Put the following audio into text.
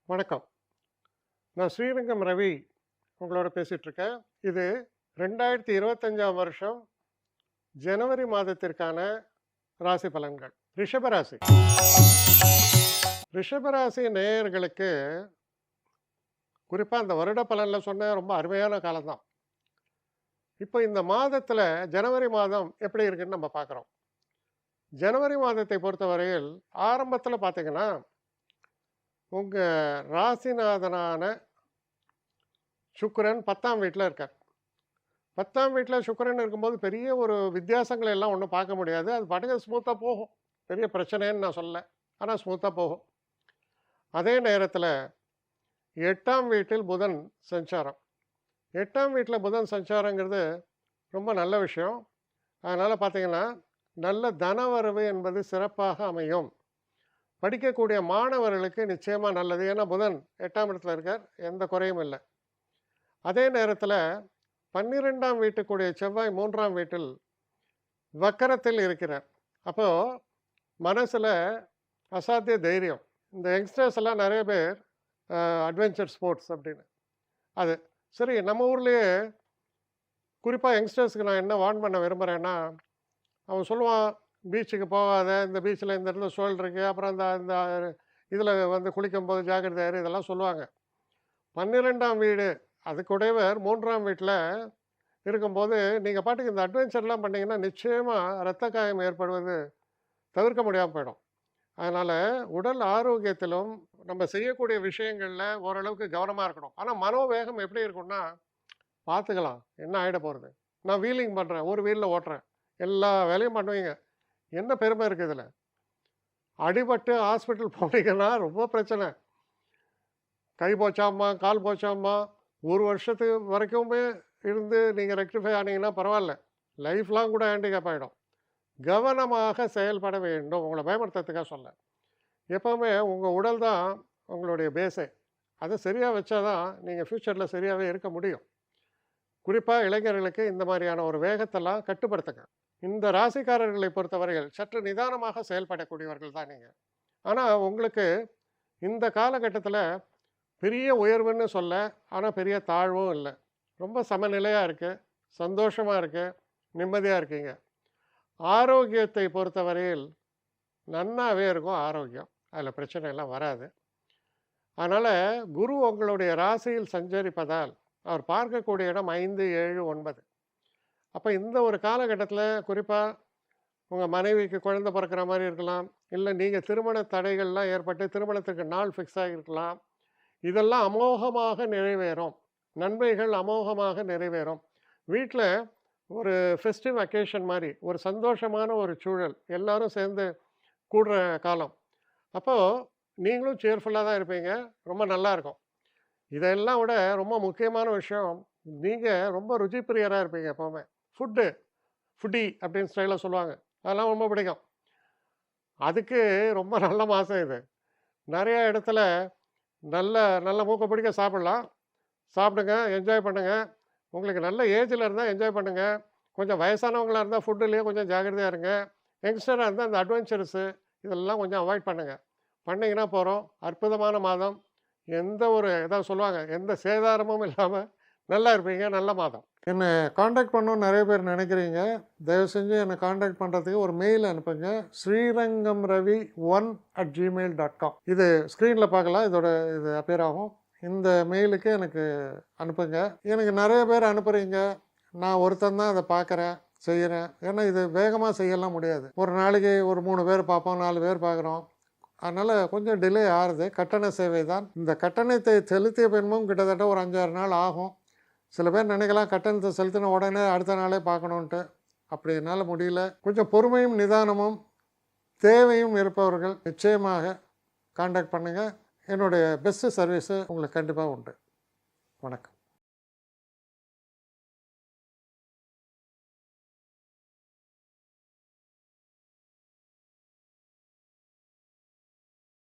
வணக்கம். நான் ஸ்ரீரங்கம் ரவி உங்களோட பேசிகிட்ருக்கேன். இது 2025ஆம் வருஷம் ஜனவரி மாதத்திற்கான ராசி பலன்கள். ரிஷபராசி. ரிஷபராசி நேயர்களுக்கு குறிப்பாக அந்த வருட பலனில் சொன்ன ரொம்ப அருமையான காலம்தான். இப்போ இந்த மாதத்தில் ஜனவரி மாதம் எப்படி இருக்குன்னு நம்ம பார்க்குறோம். ஜனவரி மாதத்தை பொறுத்தவரையில் ஆரம்பத்தில் பார்த்தீங்கன்னா உங்கள் ராசிநாதனான சுக்கிரன் 10ஆம் வீட்டில் இருக்கார். 10ஆம் வீட்டில் சுக்கிரன் இருக்கும்போது பெரிய ஒரு வித்தியாசங்களை எல்லாம் ஒன்றும் பார்க்க முடியாது. அது பாட்டுக்கு ஸ்மூத்தாக போகும். பெரிய பிரச்சனைன்னு நான் சொல்லலை, ஆனால் ஸ்மூத்தாக போகும். அதே நேரத்தில் 8ஆம் வீட்டில் புதன் சஞ்சாரம். 8ஆம் வீட்டில் புதன் சஞ்சாரங்கிறது ரொம்ப நல்ல விஷயம். அதனால் பார்த்தீங்கன்னா நல்ல தனவரவு என்பது சிறப்பாக அமையும். படிக்கக்கூடிய மாணவர்களுக்கு நிச்சயமாக நல்லது. ஏன்னா புதன் 8ஆம் இடத்துல இருக்கார், எந்த குறையும் இல்லை. அதே நேரத்தில் 12ஆம் வீட்டுக்குடைய செவ்வாய் 3ஆம் வீட்டில் வக்கரத்தில் இருக்கிறார். அப்போது மனசில் அசாத்திய தைரியம். இந்த யங்ஸ்டர்ஸ் எல்லாம் நிறைய பேர் அட்வென்ச்சர் ஸ்போர்ட்ஸ் அப்படின்னு அது சரி. நம்ம ஊர்லேயே குறிப்பாக யங்ஸ்டர்ஸுக்கு நான் என்ன வார்ன் பண்ண விரும்புகிறேன்னா, அவன் சொல்லுவான் பீச்சுக்கு போகாத, இந்த பீச்சில் இந்த இடத்துல சோல் இருக்குது, அப்புறம் இந்த இந்த இதில் வந்து குளிக்கும்போது ஜாக்கிரதையாரு, இதெல்லாம் சொல்லுவாங்க. 12ஆம் வீடு அதுக்குடையவர் 3ஆம் வீட்டில் இருக்கும்போது நீங்கள் பாட்டுக்கு இந்த அட்வென்ச்சர்லாம் பண்ணிங்கன்னா நிச்சயமாக இரத்த காயம் ஏற்படுவது தவிர்க்க முடியாமல் போயிடும். அதனால் உடல் ஆரோக்கியத்திலும் நம்ம செய்யக்கூடிய விஷயங்களில் ஓரளவுக்கு கவனமாக இருக்கணும். ஆனால் மனோவேகம் எப்படி இருக்கும்னா, பார்த்துக்கலாம், என்ன ஆகிட போகிறது, நான் வீலிங் பண்ணுறேன், ஒரு வீலில் ஓட்டுறேன், எல்லா வேலையும் பண்ணுவீங்க, என்ன பெருமை இருக்குது இதில்? அடிபட்டு ஹாஸ்பிட்டல் போனீங்கன்னா ரொம்ப பிரச்சனை. கை போச்சாம்மா, கால் போச்சாம்மா, ஒரு வருஷத்துக்கு வரைக்குமே இருந்து நீங்கள் ரெக்டிஃபை ஆனீங்கன்னா பரவாயில்ல, லைஃப் லாங் கூட ஹேண்டிகேப் ஆகிடும். கவனமாக செயல்பட வேண்டும். உங்களை பயன்படுத்துறதுக்காக சொல்ல. எப்போவுமே உங்கள் உடல் தான் உங்களுடைய பேஸே. அதை சரியாக வச்சா தான் நீங்கள் ஃப்யூச்சரில் சரியாகவே இருக்க முடியும். குறிப்பாக இளைஞர்களுக்கு இந்த மாதிரியான ஒரு வேகத்தெல்லாம் கட்டுப்படுத்துங்க. இந்த ராசிக்காரர்களை பொறுத்தவரையில் சற்று நிதானமாக செயல்படக்கூடியவர்கள் தான் நீங்கள். ஆனால் உங்களுக்கு இந்த காலகட்டத்தில் பெரிய உயர்வுன்னு சொல்ல, ஆனால் பெரிய தாழ்வும் இல்லை. ரொம்ப சமநிலையாக இருக்குது, சந்தோஷமாக இருக்குது, நிம்மதியாக இருக்கீங்க. ஆரோக்கியத்தை பொறுத்தவரையில் நன்னாவே இருக்கும். ஆரோக்கியம் அதில் பிரச்சனையெல்லாம் வராது. அதனால் குரு உங்களுடைய ராசியில் சஞ்சரிப்பதால் அவர் பார்க்கக்கூடிய இடம் 5, 7, 9. அப்போ இந்த ஒரு காலகட்டத்தில் குறிப்பாக உங்கள் மனைவிக்கு குழந்தை பிறக்கிற மாதிரி இருக்கலாம், இல்லை நீங்கள் திருமண தடைகள்லாம் ஏற்பட்டு திருமணத்துக்கு நாள் ஃபிக்ஸ் ஆகியிருக்கலாம். இதெல்லாம் அமோகமாக நிறைவேறும். நன்மைகள் அமோகமாக நிறைவேறும். வீட்டில் ஒரு ஃபெஸ்டிவ் அக்கேஷன் மாதிரி ஒரு சந்தோஷமான ஒரு சூழல், எல்லாரும் சேர்ந்து கூடுற காலம். அப்போது நீங்களும் சேர்ஃபுல்லாக தான் இருப்பீங்க, ரொம்ப நல்லாயிருக்கும். இதெல்லாம் விட ரொம்ப முக்கியமான விஷயம், நீங்கள் ரொம்ப ருச்சி பிரியராக இருப்பீங்க. எப்போவுமே ஃபுட்டி அப்படின்னு ஸ்டைலாக சொல்லுவாங்க, அதெல்லாம் ரொம்ப பிடிக்கும். அதுக்கு ரொம்ப நல்ல மாதம் இது. நிறைய இடத்துல நல்ல நல்ல மூக்க பிடிக்க சாப்பிட்லாம். சாப்பிடுங்க, என்ஜாய் பண்ணுங்கள். உங்களுக்கு நல்ல ஏஜில் இருந்தால் என்ஜாய் பண்ணுங்கள். கொஞ்சம் வயசானவங்களாக இருந்தால் ஃபுட்டுலேயே கொஞ்சம் ஜாக்கிரதையாக இருங்க. யங்ஸ்டராக இருந்தால் அந்த அட்வென்ச்சர்ஸு இதெல்லாம் கொஞ்சம் அவாய்ட் பண்ணுங்கள். பண்ணிங்கன்னா போகிறோம். அற்புதமான மாதம். எந்த ஒரு இதாக சொல்லுவாங்க, எந்த சேதாரமும் இல்லாமல் நல்லா இருப்பீங்க. நல்ல மாதம். என்னை காண்டாக்ட் பண்ணணும்னு நிறைய பேர் நினைக்கிறீங்க. தயவு செஞ்சு என்னை காண்டாக்ட் பண்ணுறதுக்கு ஒரு மெயில் அனுப்புங்க. srirangamravi1@gmail.com. இது ஸ்க்ரீனில் பார்க்கலாம், இது அப்பியர் ஆகும். இந்த மெயிலுக்கு எனக்கு அனுப்புங்க. எனக்கு நிறைய பேர் அனுப்புகிறீங்க, நான் ஒருத்தன் தான் அதை பார்க்குறேன், செய்கிறேன். ஏன்னா இது வேகமாக செய்யலாம் முடியாது. ஒரு நாளைக்கு ஒரு 3 பேர் பார்ப்போம், 4 பேர் பார்க்குறோம். அதனால் கொஞ்சம் டிலே ஆகுது. கட்டண சேவை தான். இந்த கட்டணத்தை செலுத்திய பின்பும் கிட்டத்தட்ட ஒரு 5-6 நாள் ஆகும். சில பேர் நினைக்கலாம் கட்டணத்தை செலுத்தின உடனே அடுத்த நாளே பார்க்கணுன்ட்டு. அப்படி என்னால் முடியல. கொஞ்சம் பொறுமையும் நிதானமும் தேவையும் இருப்பவர்கள் நிச்சயமாக காண்டாக்ட் பண்ணுங்கள். என்னுடைய பெஸ்ட்டு சர்வீஸு உங்களுக்கு கண்டிப்பாக உண்டு. வணக்கம்.